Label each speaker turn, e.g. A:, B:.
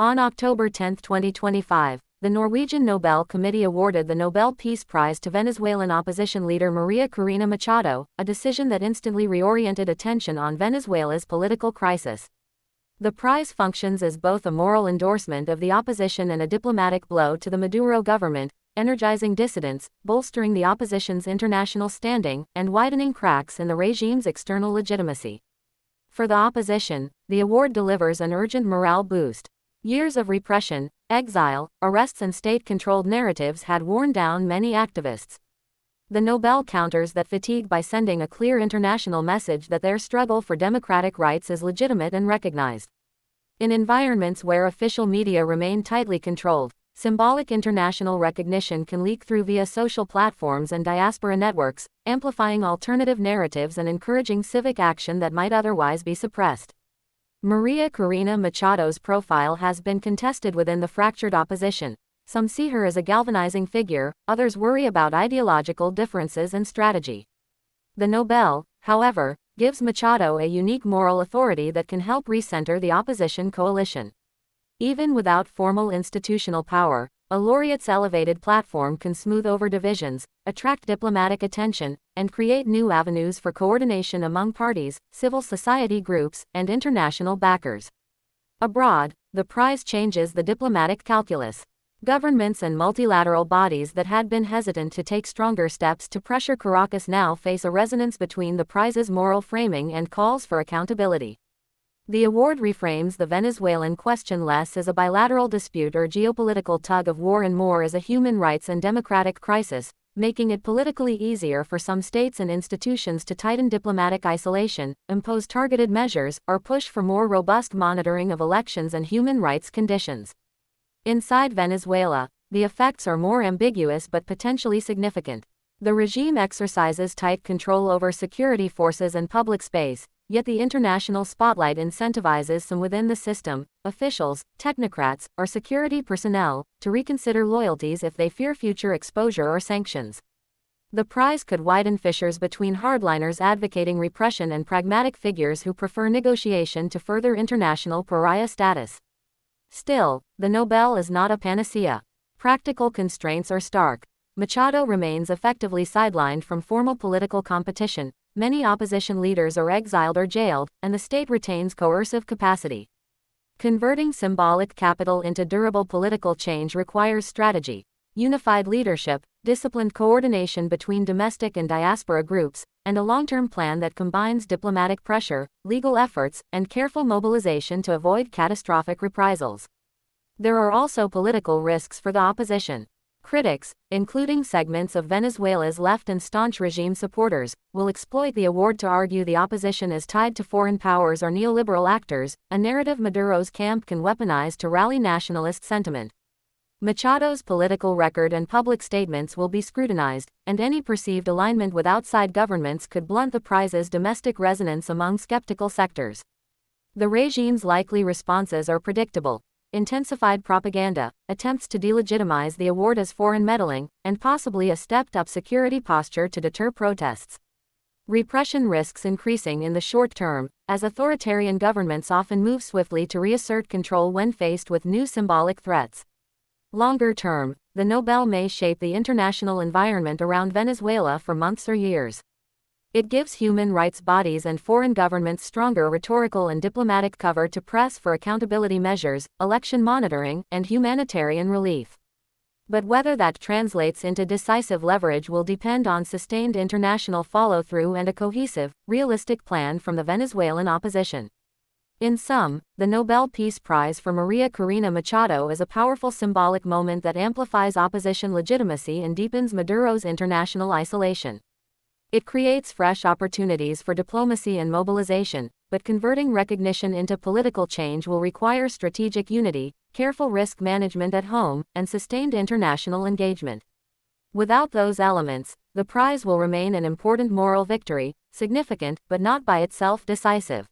A: On October 10, 2025, the Norwegian Nobel Committee awarded the Nobel Peace Prize to Venezuelan opposition leader Maria Corina Machado, a decision that instantly reoriented attention on Venezuela's political crisis. The prize functions as both a moral endorsement of the opposition and a diplomatic blow to the Maduro government, energizing dissidents, bolstering the opposition's international standing, and widening cracks in the regime's external legitimacy. For the opposition, the award delivers an urgent morale boost. Years of repression, exile, arrests and state-controlled narratives had worn down many activists. The Nobel counters that fatigue by sending a clear international message that their struggle for democratic rights is legitimate and recognized. In environments where official media remain tightly controlled, symbolic international recognition can leak through via social platforms and diaspora networks, amplifying alternative narratives and encouraging civic action that might otherwise be suppressed. Maria Corina Machado's profile has been contested within the fractured opposition. Some see her as a galvanizing figure, others worry about ideological differences and strategy. The Nobel, however, gives Machado a unique moral authority that can help recenter the opposition coalition. Even without formal institutional power, a laureate's elevated platform can smooth over divisions, attract diplomatic attention, and create new avenues for coordination among parties, civil society groups, and international backers. Abroad, the prize changes the diplomatic calculus. Governments and multilateral bodies that had been hesitant to take stronger steps to pressure Caracas now face a resonance between the prize's moral framing and calls for accountability. The award reframes the Venezuelan question less as a bilateral dispute or geopolitical tug-of-war and more as a human rights and democratic crisis, making it politically easier for some states and institutions to tighten diplomatic isolation, impose targeted measures, or push for more robust monitoring of elections and human rights conditions. Inside Venezuela, the effects are more ambiguous but potentially significant. The regime exercises tight control over security forces and public space, yet the international spotlight incentivizes some within the system, officials, technocrats, or security personnel, to reconsider loyalties if they fear future exposure or sanctions. The prize could widen fissures between hardliners advocating repression and pragmatic figures who prefer negotiation to further international pariah status. Still, the Nobel is not a panacea. Practical constraints are stark. Machado remains effectively sidelined from formal political competition, many opposition leaders are exiled or jailed, and the state retains coercive capacity. Converting symbolic capital into durable political change requires strategy, unified leadership, disciplined coordination between domestic and diaspora groups, and a long-term plan that combines diplomatic pressure, legal efforts, and careful mobilization to avoid catastrophic reprisals. There are also political risks for the opposition. Critics, including segments of Venezuela's left and staunch regime supporters, will exploit the award to argue the opposition is tied to foreign powers or neoliberal actors, a narrative Maduro's camp can weaponize to rally nationalist sentiment. Machado's political record and public statements will be scrutinized, and any perceived alignment with outside governments could blunt the prize's domestic resonance among skeptical sectors. The regime's likely responses are predictable: intensified propaganda, attempts to delegitimize the award as foreign meddling, and possibly a stepped-up security posture to deter protests. Repression risks increasing in the short term, as authoritarian governments often move swiftly to reassert control when faced with new symbolic threats. Longer term, the Nobel may shape the international environment around Venezuela for months or years. It gives human rights bodies and foreign governments stronger rhetorical and diplomatic cover to press for accountability measures, election monitoring, and humanitarian relief. But whether that translates into decisive leverage will depend on sustained international follow-through and a cohesive, realistic plan from the Venezuelan opposition. In sum, the Nobel Peace Prize for Maria Corina Machado is a powerful symbolic moment that amplifies opposition legitimacy and deepens Maduro's international isolation. It creates fresh opportunities for diplomacy and mobilization, but converting recognition into political change will require strategic unity, careful risk management at home, and sustained international engagement. Without those elements, the prize will remain an important moral victory, significant but not by itself decisive.